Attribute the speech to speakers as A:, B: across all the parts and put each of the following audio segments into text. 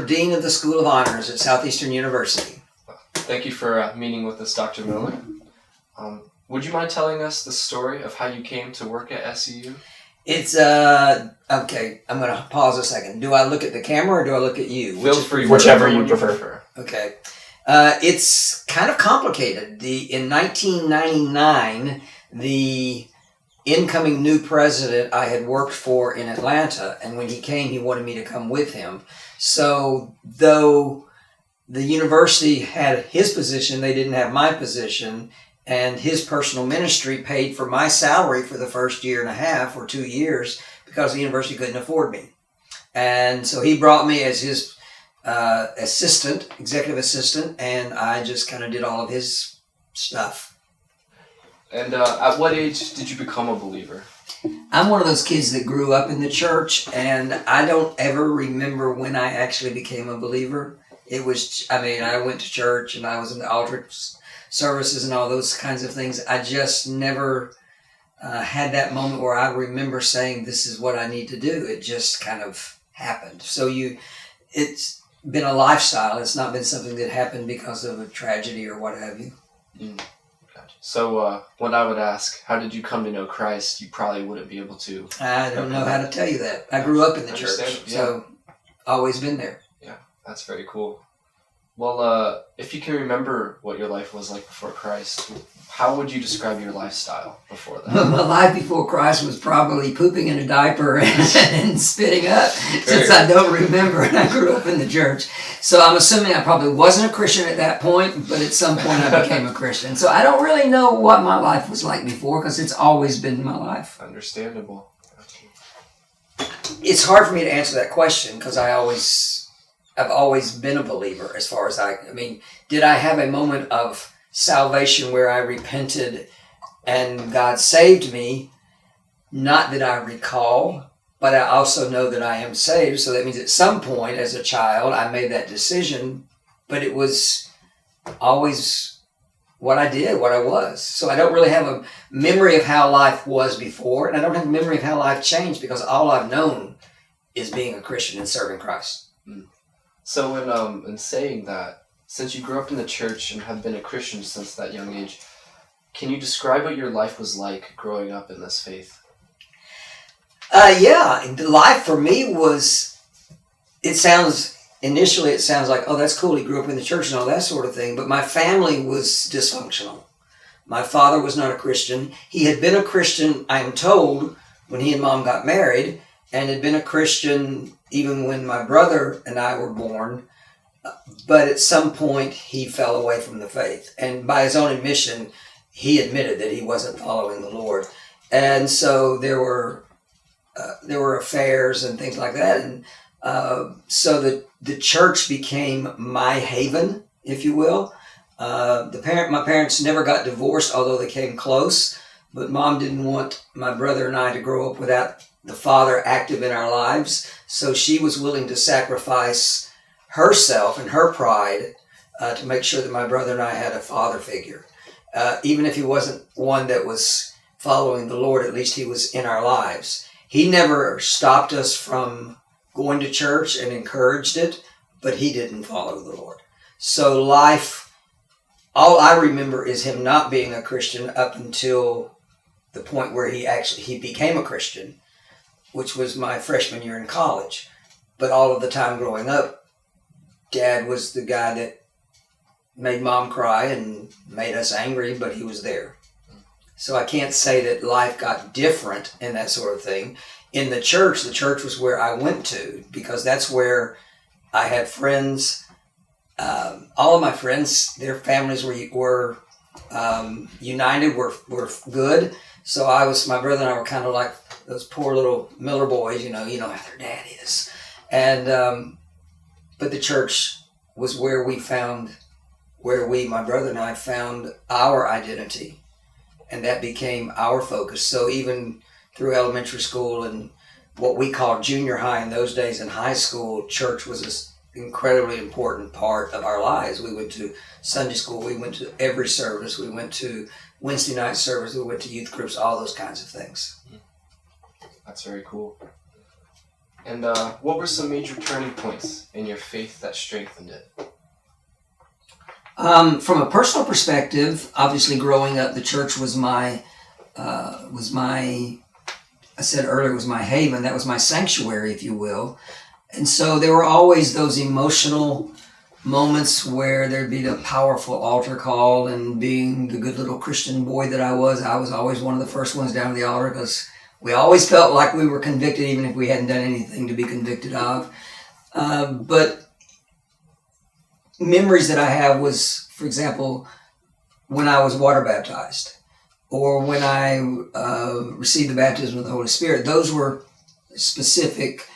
A: Dean of the School of Honors at Southeastern University.
B: Thank you for meeting with us, Dr. Miller. Would you mind telling us the story of how you came to work at SEU?
A: It's, okay, I'm going to pause a second. Do I look at the camera or do I look at you?
B: Feel free,
C: whichever you prefer.
A: Okay. It's kind of complicated. In 1999, the incoming new president I had worked for in Atlanta, and when he came, he wanted me to come with him. So, though the university had his position, they didn't have my position, and his personal ministry paid for my salary for the first year and a half or 2 years because the university couldn't afford me. And so he brought me as his executive assistant, and I just kind of did all of his stuff.
B: And at what age did you become a believer?
A: I'm one of those kids that grew up in the church, and I don't ever remember when I actually became a believer. It was, I went to church and I was in the altar services and all those kinds of things. I just never had that moment where I remember saying, this is what I need to do. It just kind of happened. So it's been a lifestyle. It's not been something that happened because of a tragedy or what have you.
B: Gotcha. So when I would ask, how did you come to know Christ, you probably wouldn't be able to.
A: I don't know how to tell you that. I grew up in the church, so always been there.
B: Yeah, that's very cool. Well, if you can remember what your life was like before Christ, how would you describe your lifestyle before that?
A: My life before Christ was probably pooping in a diaper and spitting up, since I don't remember, and I grew up in the church. So I'm assuming I probably wasn't a Christian at that point, but at some point I became a Christian. So I don't really know what my life was like before, because it's always been my life.
B: Understandable.
A: It's hard for me to answer that question, because I've always been a believer as far as did I have a moment of salvation where I repented and God saved me? Not that I recall, but I also know that I am saved. So that means at some point as a child, I made that decision, but it was always what I did, what I was. So I don't really have a memory of how life was before, and I don't have a memory of how life changed, because all I've known is being a Christian and serving Christ.
B: So in saying that, since you grew up in the church and have been a Christian since that young age, can you describe what your life was like growing up in this faith?
A: The life for me was, initially it sounds like, oh, that's cool, he grew up in the church and all that sort of thing, but my family was dysfunctional. My father was not a Christian. He had been a Christian, I am told, when he and Mom got married, and had been a Christian even when my brother and I were born, but at some point he fell away from the faith. And by his own admission, he admitted that he wasn't following the Lord. And so there were affairs and things like that. And so the church became my haven, if you will. My parents never got divorced, although they came close. But Mom didn't want my brother and I to grow up without the father active in our lives. So she was willing to sacrifice herself and her pride to make sure that my brother and I had a father figure. Even if he wasn't one that was following the Lord, at least he was in our lives. He never stopped us from going to church and encouraged it, but he didn't follow the Lord. So life, all I remember is him not being a Christian up until the point where he became a Christian, which was my freshman year in college. But all of the time growing up, Dad was the guy that made Mom cry and made us angry, but he was there. So I can't say that life got different and that sort of thing. In the church was where I went to, because that's where I had friends. All of my friends, their families were united, were good. So my brother and I were kind of like those poor little Miller boys, you know how their dad is. And, but the church was where my brother and I found our identity. And that became our focus. So even through elementary school and what we called junior high in those days, in high school, church was an incredibly important part of our lives. We went to Sunday school, we went to every service, we went to Wednesday night service, we went to youth groups, all those kinds of things.
B: That's very cool. And what were some major turning points in your faith that strengthened it?
A: From a personal perspective, obviously growing up, the church was my, I said earlier, it was my haven. That was my sanctuary, if you will. And so there were always those emotional moments where there'd be a powerful altar call, and being the good little Christian boy that I was always one of the first ones down to the altar, because we always felt like we were convicted even if we hadn't done anything to be convicted of. But memories that I have was, for example, when I was water baptized, or when I received the baptism of the Holy Spirit. Those were specific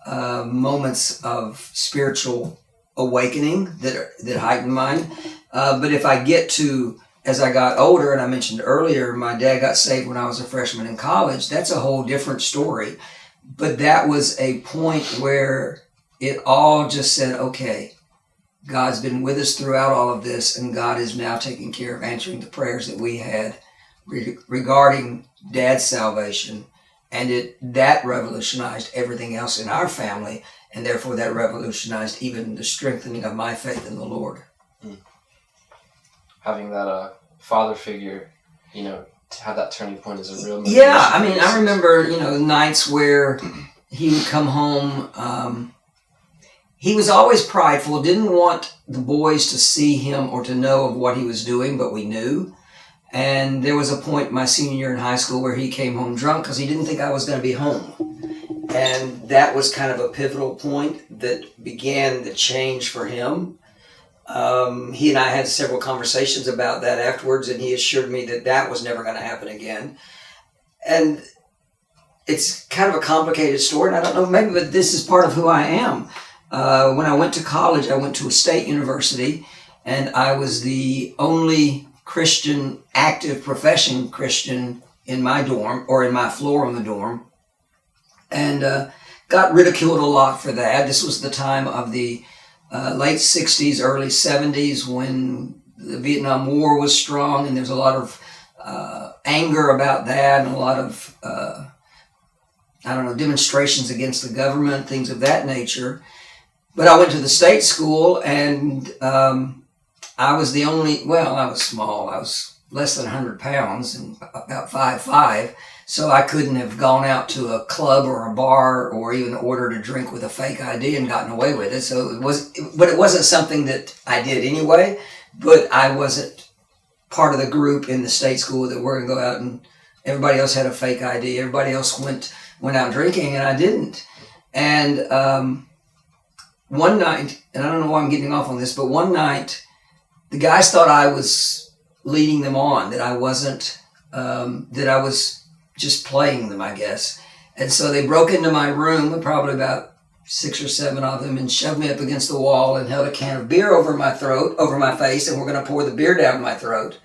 A: moments of spiritual awakening that heightened mine. But if I get to, as I got older, and I mentioned earlier, my dad got saved when I was a freshman in college. That's a whole different story. But that was a point where it all just said, okay, God's been with us throughout all of this, and God is now taking care of answering the prayers that we had regarding Dad's salvation. And that revolutionized everything else in our family, and therefore that revolutionized even the strengthening of my faith in the Lord.
B: Having that father figure, to have that turning point is a real...
A: Yeah, I mean, I remember, nights where he would come home. He was always prideful, didn't want the boys to see him or to know of what he was doing, but we knew. And there was a point my senior year in high school where he came home drunk because he didn't think I was going to be home. And that was kind of a pivotal point that began the change for him. He and I had several conversations about that afterwards, and he assured me that was never going to happen again. And it's kind of a complicated story, and I don't know, maybe, but this is part of who I am. When I went to college, I went to a state university, and I was the only Christian, active profession Christian in my dorm, or in my floor in the dorm, and got ridiculed a lot for that. This was the time of the late 60s, early 70s, when the Vietnam War was strong, and there's a lot of anger about that, and a lot of, demonstrations against the government, things of that nature. But I went to the state school, and I was the only, I was small. I was less than 100 pounds and about 5'5", so I couldn't have gone out to a club or a bar or even ordered a drink with a fake ID and gotten away with it. So it wasn't something that I did anyway, but I wasn't part of the group in the state school that were going to go out, and everybody else had a fake ID. Everybody else went out drinking, and I didn't. And one night, and I don't know why I'm getting off on this, but one night, the guys thought I was leading them on, that I wasn't, that I was just playing them, I guess. And so they broke into my room, probably about 6 or 7 of them, and shoved me up against the wall and held a can of beer over my throat, over my face, and were going to pour the beer down my throat.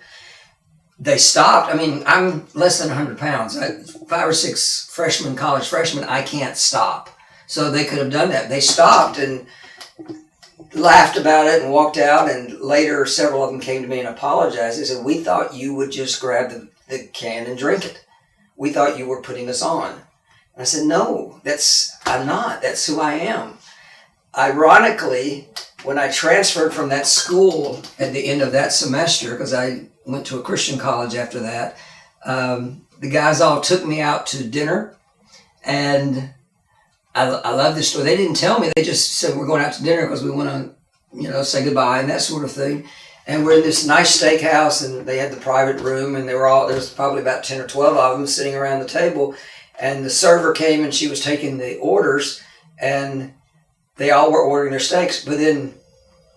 A: They stopped. I mean, I'm less than 100 pounds. 5 or 6 college freshmen, I can't stop. So they could have done that. They stopped and laughed about it and walked out, and later several of them came to me and apologized. They said, "We thought you would just grab the can and drink it. We thought you were putting us on." And I said, "No, I'm not. That's who I am." Ironically, when I transferred from that school at the end of that semester, because I went to a Christian college after that, the guys all took me out to dinner, and I love this story. They didn't tell me. They just said, "We're going out to dinner because we want to, say goodbye," and that sort of thing. And we're in this nice steakhouse, and they had the private room, and there was probably about 10 or 12 of them sitting around the table. And the server came, and she was taking the orders, and they all were ordering their steaks. But then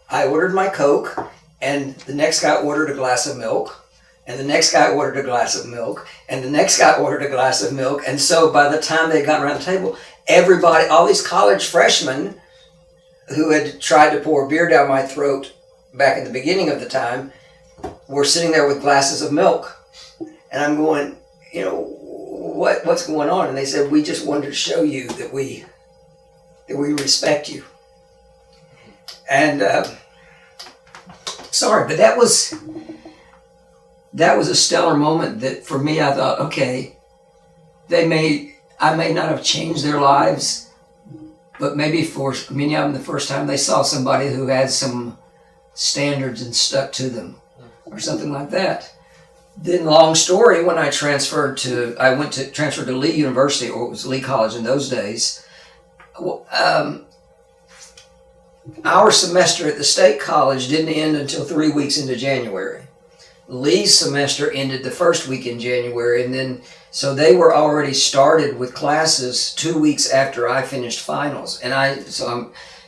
A: I ordered my Coke, and the next guy ordered a glass of milk, and the next guy ordered a glass of milk, and the next guy ordered a glass of milk. And so by the time they got around the table, everybody, all these college freshmen who had tried to pour beer down my throat back in the beginning of the time, were sitting there with glasses of milk. And I'm going, what's going on? And they said, "We just wanted to show you that we respect you." And sorry, but that was a stellar moment that for me, I thought, okay, I may not have changed their lives, but maybe for many of them, the first time they saw somebody who had some standards and stuck to them, or something like that. Then, long story, when I transferred to Lee University, or it was Lee College in those days. Our semester at the state college didn't end until 3 weeks into January. Lee's semester ended the first week in January, and then so they were already started with classes 2 weeks after I finished finals. And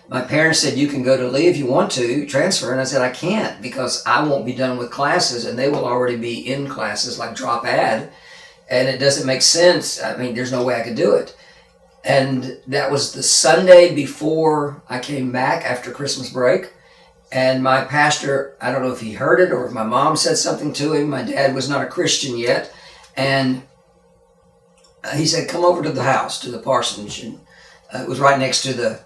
A: my parents said, you can go to Lee if you want to transfer, and I said I can't because I won't be done with classes, and they will already be in classes like drop ad, and it doesn't make sense. I mean, there's no way I could do it. And that was the Sunday before I came back after Christmas break. And my pastor, I don't know if he heard it or if my mom said something to him. My dad was not a Christian yet. And he said, come over to the house, to the parsonage. And it was right next to the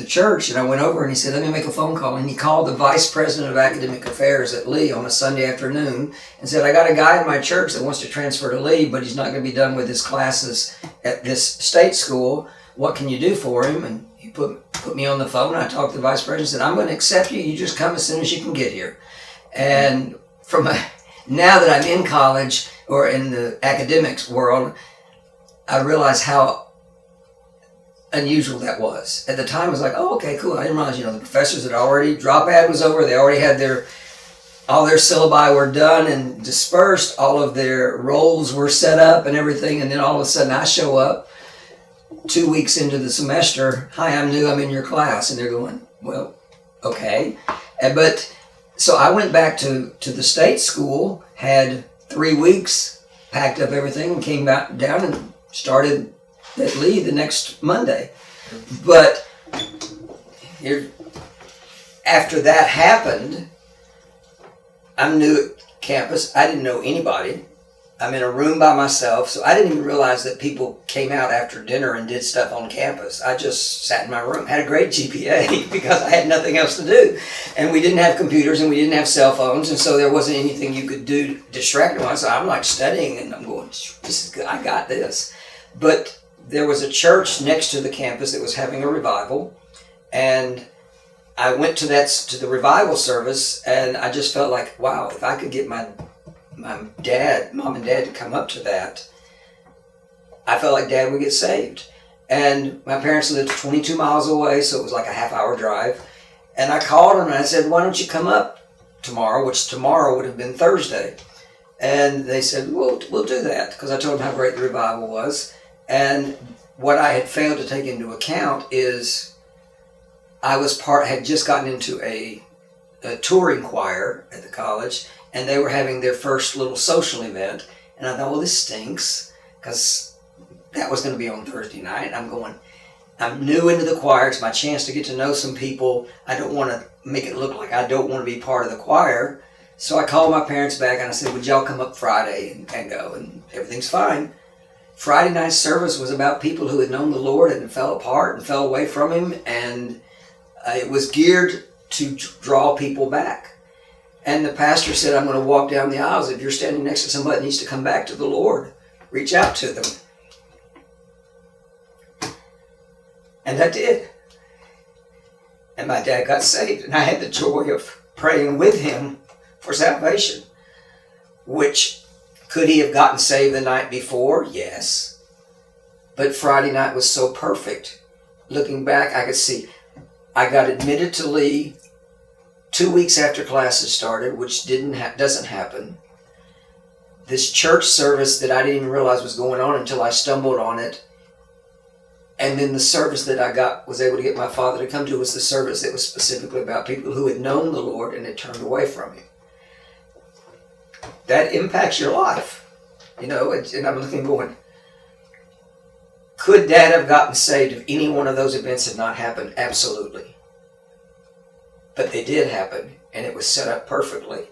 A: church. And I went over and he said, let me make a phone call. And he called the vice president of academic affairs at Lee on a Sunday afternoon and said, I got a guy in my church that wants to transfer to Lee, but he's not going to be done with his classes at this state school. What can you do for him? And he put me on the phone, and I talked to the vice president and said, I'm going to accept you. You just come as soon as you can get here. And now that I'm in college or in the academics world, I realize how unusual that was. At the time, I was like, oh, okay, cool. I didn't realize, the professors had already, drop ad was over. They already had all their syllabi were done and dispersed. All of their roles were set up and everything. And then all of a sudden I show up 2 weeks into the semester. Hi, I'm new. I'm in your class. And they're going, well, okay. But so I went back to the state school, had 3 weeks, packed up everything, and came back down and started at Lee the next Monday. But after that happened, I'm new at campus. I didn't know anybody. I'm in a room by myself, so I didn't even realize that people came out after dinner and did stuff on campus. I just sat in my room, had a great GPA because I had nothing else to do. And we didn't have computers and we didn't have cell phones, and so there wasn't anything you could do distracting. So I'm like studying and I'm going, this is good, I got this. But there was a church next to the campus that was having a revival, and I went to the revival service, and I just felt like, wow, if I could get my mom and dad to come up to that, I felt like Dad would get saved. And my parents lived 22 miles away, so it was like a half-hour drive. And I called them and I said, why don't you come up tomorrow, which tomorrow would have been Thursday. And they said, we'll do that, because I told them how great the revival was. And what I had failed to take into account is I had just gotten into a touring choir at the college, and they were having their first little social event. And I thought, well, this stinks, because that was going to be on Thursday night. I'm new into the choir. It's my chance to get to know some people. I don't want to make it look like I don't want to be part of the choir. So I called my parents back and I said, would y'all come up Friday and go? And everything's fine. Friday night service was about people who had known the Lord and fell apart and fell away from Him, and it was geared to draw people back. And the pastor said, I'm going to walk down the aisles. If you're standing next to somebody that needs to come back to the Lord, reach out to them. And I did. And my dad got saved, and I had the joy of praying with him for salvation. Which, could he have gotten saved the night before? Yes. But Friday night was so perfect. Looking back, I could see I got admitted to Lee 2 weeks after classes started, which doesn't happen. This church service that I didn't even realize was going on until I stumbled on it. And then the service that I was able to get my father to come to was the service that was specifically about people who had known the Lord and had turned away from Him. That impacts your life, and I'm looking going, could Dad have gotten saved if any one of those events had not happened? Absolutely. But they did happen, and it was set up perfectly.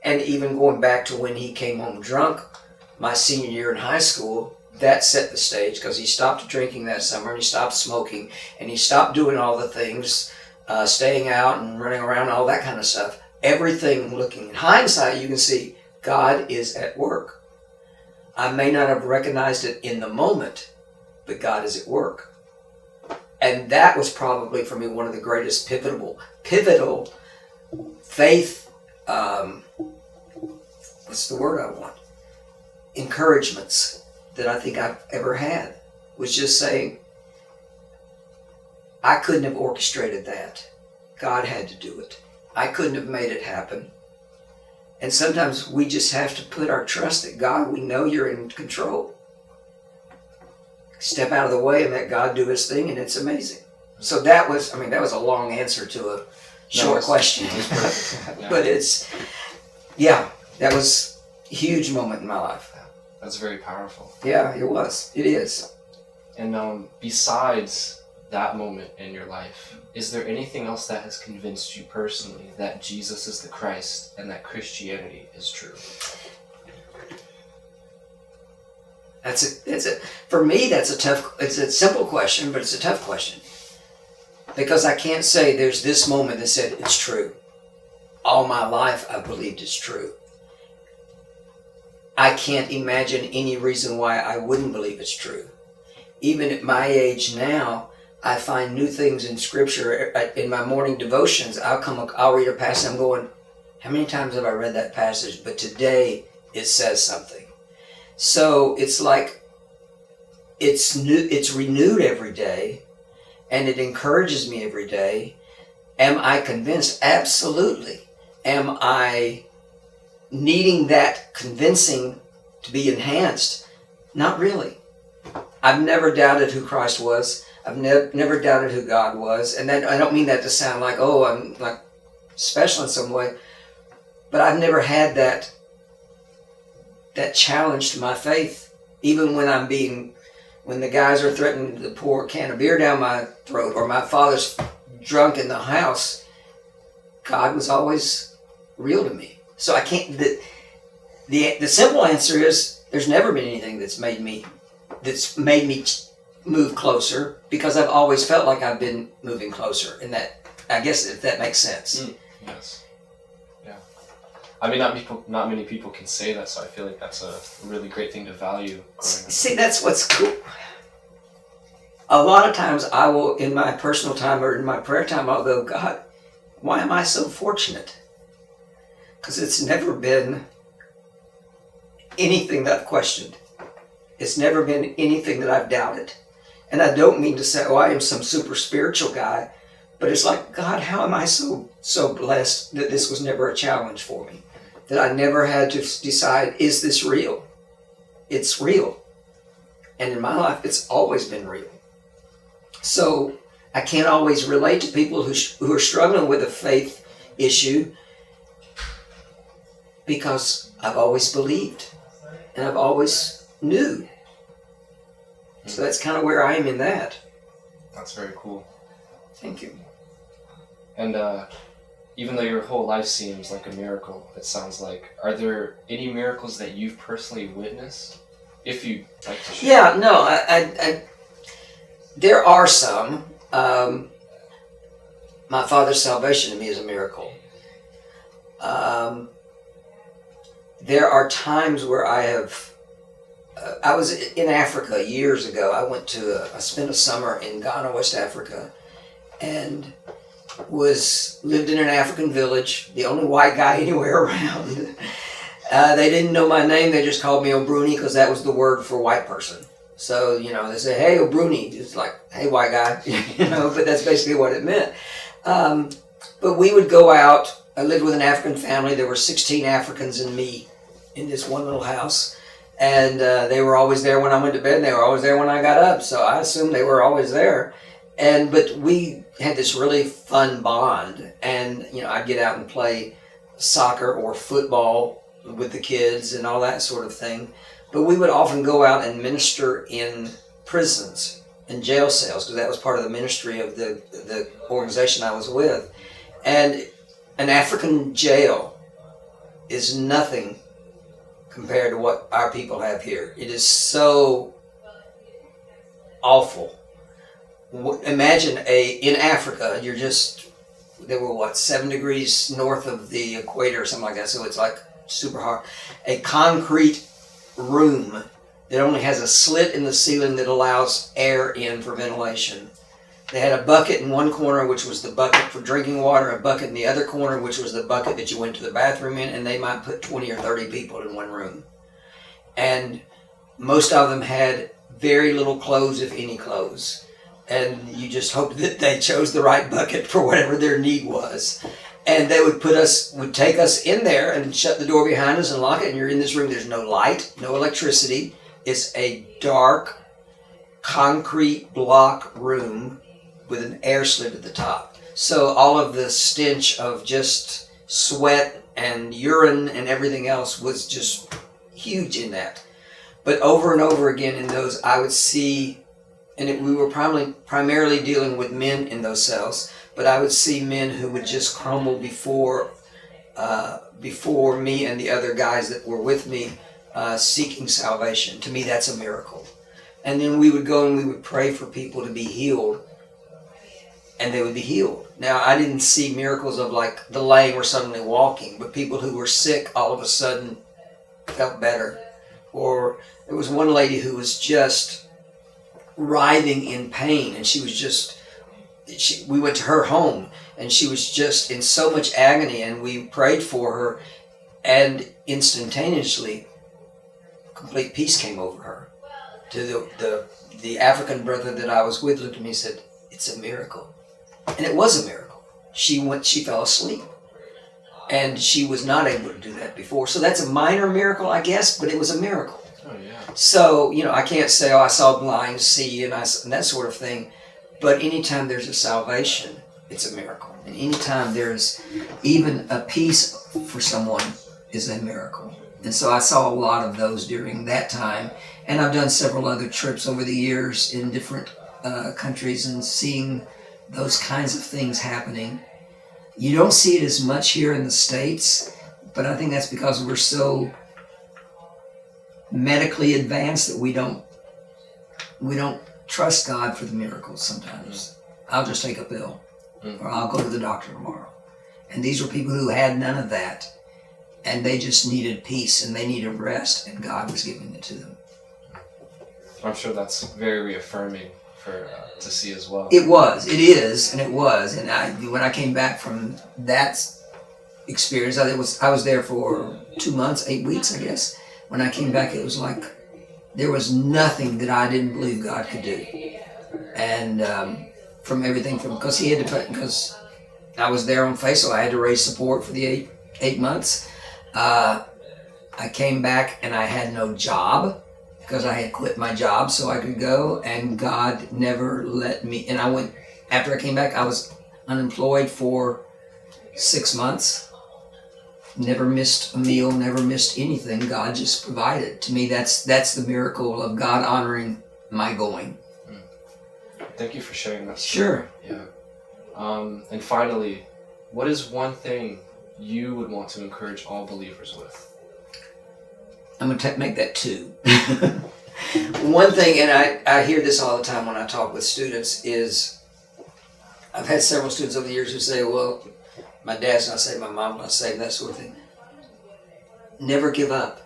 A: And even going back to when he came home drunk my senior year in high school, that set the stage, because he stopped drinking that summer, and he stopped smoking, and he stopped doing all the things, staying out and running around, all that kind of stuff. Everything, looking in hindsight, you can see God is at work. I may not have recognized it in the moment, but God is at work. And that was probably for me one of the greatest pivotal faith, what's the word I want? Encouragements that I think I've ever had, was just saying, I couldn't have orchestrated that. God had to do it. I couldn't have made it happen. And sometimes we just have to put our trust that God, we know you're in control. Step out of the way and let God do his thing, and it's amazing. So that was a long answer to a short question.
B: Yeah.
A: But that was a huge moment in my life.
B: That's very powerful.
A: Yeah, it was. It is.
B: And besides that moment in your life, is there anything else that has convinced you personally that Jesus is the Christ and that Christianity is true?
A: For me, it's a simple question, but it's a tough question. Because I can't say there's this moment that said it's true. All my life I've believed it's true. I can't imagine any reason why I wouldn't believe it's true. Even at my age now, I find new things in Scripture. In my morning devotions, I'll read a passage, I'm going, how many times have I read that passage? But today it says something. So it's like it's new, it's renewed every day, and it encourages me every day. Am I convinced? Absolutely. Am I needing that convincing to be enhanced? Not really. I've never doubted who Christ was. I've never doubted who God was. And that, I don't mean that to sound like, oh, I'm like special in some way. But I've never had that challenge to my faith. Even when the guys are threatening to pour a can of beer down my throat, or my father's drunk in the house, God was always real to me. So I can't, the simple answer is, there's never been anything that's made me move closer, because I've always felt like I've been moving closer. And that, I guess, if that makes sense.
B: Yes. Yeah. I mean, not many people can say that, so I feel like that's a really great thing to value growing up.
A: See, that's what's cool. A lot of times I will, in my personal time or in my prayer time, I'll go, God, why am I so fortunate? Because it's never been anything that I've questioned. It's never been anything that I've doubted. And I don't mean to say, oh, I am some super spiritual guy, but it's like, God, how am I so blessed that this was never a challenge for me? That I never had to decide, is this real? It's real. And in my life, it's always been real. So I can't always relate to people who are struggling with a faith issue, because I've always believed and I've always knew. So that's kind of where I am in that.
B: That's very cool.
A: Thank you.
B: And even though your whole life seems like a miracle, it sounds like, are there any miracles that you've personally witnessed? If you'd like to share.
A: Yeah, no, I there are some. My father's salvation to me is a miracle. There are times where I was in Africa years ago. I spent a summer in Ghana, West Africa, and lived in an African village, the only white guy anywhere around. They didn't know my name, they just called me Obruni, because that was the word for white person. So, they say, hey, Obruni. It's like, hey, white guy, but that's basically what it meant. But we would go out. I lived with an African family. There were 16 Africans and me in this one little house. And they were always there when I went to bed, and they were always there when I got up. So I assumed they were always there. But we had this really fun bond. And, I'd get out and play soccer or football with the kids and all that sort of thing. But we would often go out and minister in prisons and jail cells, because that was part of the ministry of the organization I was with. And an African jail is nothing compared to what our people have here. It is so awful. Imagine in Africa, they were 7 degrees north of the equator or something like that, so it's like super hot. A concrete room that only has a slit in the ceiling that allows air in for ventilation. They had a bucket in one corner, which was the bucket for drinking water, a bucket in the other corner, which was the bucket that you went to the bathroom in, and they might put 20 or 30 people in one room. And most of them had very little clothes, if any clothes. And you just hoped that they chose the right bucket for whatever their need was. And they would take us in there and shut the door behind us and lock it, and you're in this room. There's no light, no electricity. It's a dark, concrete block room with an air slit at the top. So all of the stench of just sweat and urine and everything else was just huge in that. But over and over again in those, I would see, we were primarily dealing with men in those cells, but I would see men who would just crumble before me and the other guys that were with me seeking salvation. To me, that's a miracle. And then we would go and we would pray for people to be healed, and they would be healed. Now, I didn't see miracles of like the lame were suddenly walking, but people who were sick all of a sudden felt better. Or there was one lady who was just writhing in pain, and we went to her home, and she was just in so much agony, and we prayed for her, and instantaneously, complete peace came over her. To the African brother that I was with looked at me and said, "It's a miracle." And it was a miracle. She fell asleep. And she was not able to do that before. So that's a minor miracle, I guess, but it was a miracle.
B: Oh, yeah.
A: So, I can't say, I saw blind see and that sort of thing. But anytime there's a salvation, it's a miracle. And anytime there's even a peace for someone is a miracle. And so I saw a lot of those during that time. And I've done several other trips over the years in different countries and seeing those kinds of things happening. You don't see it as much here in the States, but I think that's because we're so medically advanced that we don't trust God for the miracles sometimes. I'll just take a pill, or I'll go to the doctor tomorrow. And these were people who had none of that, and they just needed peace and they needed rest, and God was giving it to them.
B: I'm sure that's very reaffirming to see as well.
A: It is. And when I came back from that experience, I was there for 2 months, 8 weeks, I guess. When I came back, it was like there was nothing that I didn't believe God could do. And from everything because I was there on faith, so I had to raise support for the eight months. I came back and I had no job, because I had quit my job so I could go, and God never let me. And after I came back, I was unemployed for 6 months. Never missed a meal, never missed anything. God just provided. To me, that's the miracle of God honoring my going.
B: Thank you for sharing that.
A: Sure.
B: Yeah. And finally, what is one thing you would want to encourage all believers with?
A: I'm going to make that 2. One thing, and I hear this all the time when I talk with students, is I've had several students over the years who say, well, my dad's not saved, my mom's not saved, that sort of thing. Never give up.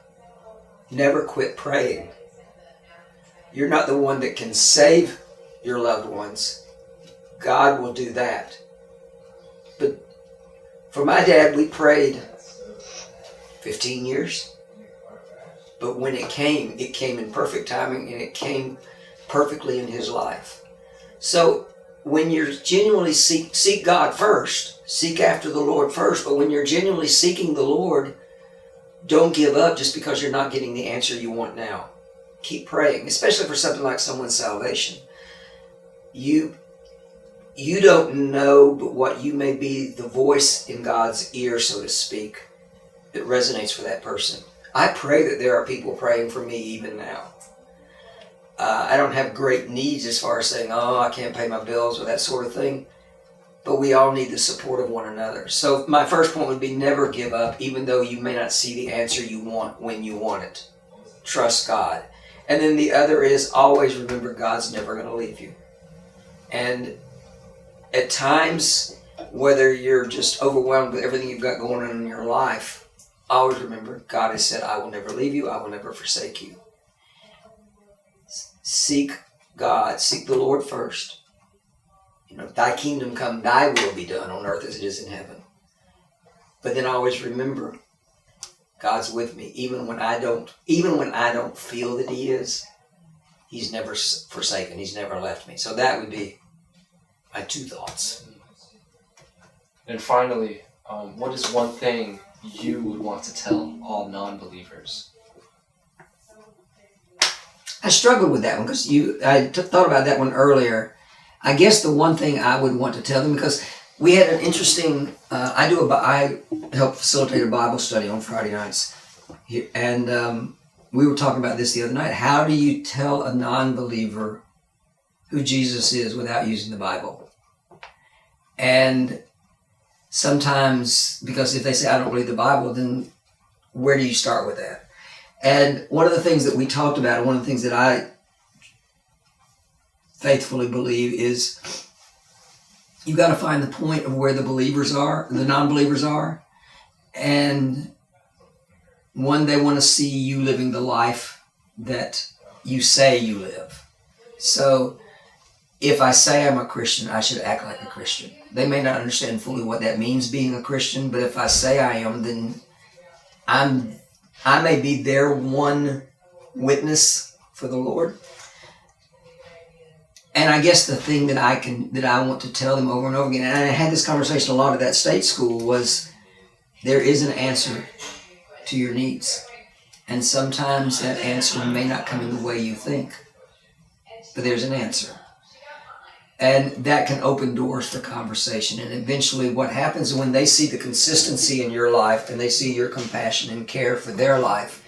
A: Never quit praying. You're not the one that can save your loved ones. God will do that. But for my dad, we prayed 15 years. But when it came in perfect timing, and it came perfectly in his life. So when you're genuinely seek God first, seek after the Lord first, but when you're genuinely seeking the Lord, don't give up just because you're not getting the answer you want now. Keep praying, especially for something like someone's salvation. You don't know, but what you may be the voice in God's ear, so to speak, that resonates for that person. I pray that there are people praying for me even now. I don't have great needs as far as saying, I can't pay my bills or that sort of thing. But we all need the support of one another. So my first point would be never give up, even though you may not see the answer you want when you want it. Trust God. And then the other is always remember God's never going to leave you. And at times, whether you're just overwhelmed with everything you've got going on in your life, always remember, God has said, I will never leave you, I will never forsake you. Seek God, seek the Lord first, Thy kingdom come, thy will be done on earth as it is in heaven. But then I always remember God's with me, even when I don't feel that he is. He's never forsaken. He's never left me. So that would be my two thoughts.
B: And finally, what is one thing you would want to tell all non-believers?
A: I struggled with that one because thought about that one earlier. I guess the one thing I would want to tell them, because we had an interesting, I help facilitate a Bible study on Friday nights. And we were talking about this the other night. How do you tell a non-believer who Jesus is without using the Bible? And sometimes, because if they say, I don't believe the Bible, then where do you start with that? And one of the things that we talked about, and one of the things that I faithfully believe is you got to find the point of where the believers are, the non-believers are, and one, they want to see you living the life that you say you live. So if I say I'm a Christian, I should act like a Christian. They may not understand fully what that means, being a Christian, but if I say I am, then I may be their one witness for the Lord. And I guess the thing that I want to tell them over and over again, and I had this conversation a lot at that state school, was there is an answer to your needs. And sometimes that answer may not come in the way you think, but there's an answer. And that can open doors for conversation. And eventually what happens when they see the consistency in your life and they see your compassion and care for their life,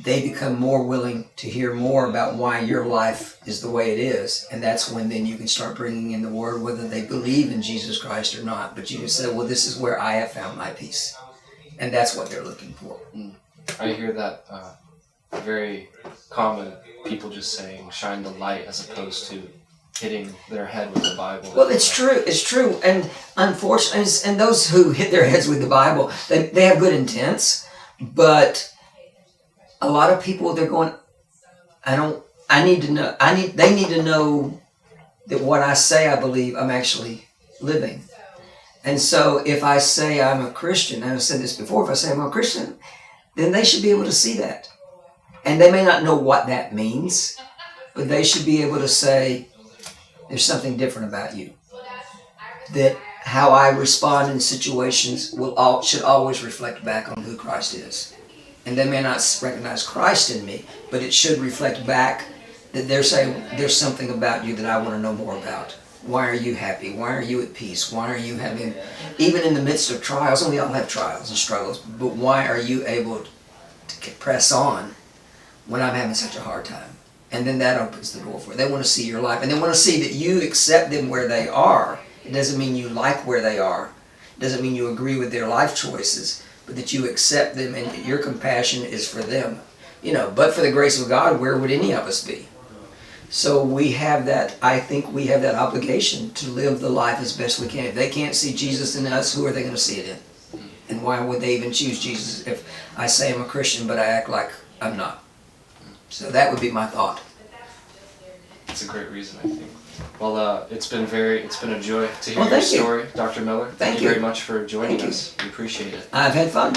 A: they become more willing to hear more about why your life is the way it is. And that's when then you can start bringing in the word, whether they believe in Jesus Christ or not. But you can say, well, this is where I have found my peace. And that's what they're looking for.
B: I hear that very common, people just saying, shine the light, as opposed to hitting their head with the Bible.
A: Well, it's true. And unfortunately, and those who hit their heads with the Bible, they have good intents, but a lot of people, they're going, they need to know that what I say I believe, I'm actually living. And so if I say I'm a Christian, and I've said this before, if I say I'm a Christian, then they should be able to see that. And they may not know what that means, but they should be able to say, there's something different about you. That how I respond in situations should always reflect back on who Christ is. And they may not recognize Christ in me, but it should reflect back that they're saying, there's something about you that I want to know more about. Why are you happy? Why are you at peace? Why are you having, even in the midst of trials, and we all have trials and struggles, but why are you able to press on when I'm having such a hard time? And then that opens the door for it. They want to see your life, and they want to see that you accept them where they are. It doesn't mean you like where they are. It doesn't mean you agree with their life choices, but that you accept them and that your compassion is for them. But for the grace of God, where would any of us be? So we have that, I think we have that obligation to live the life as best we can. If they can't see Jesus in us, who are they going to see it in? And why would they even choose Jesus if I say I'm a Christian, but I act like I'm not? So that would be my thought.
B: It's a great reason, I think. Well, it's been a joy to hear your story, Dr. Miller.
A: Thank you
B: very much for joining us. We appreciate it.
A: I've had fun.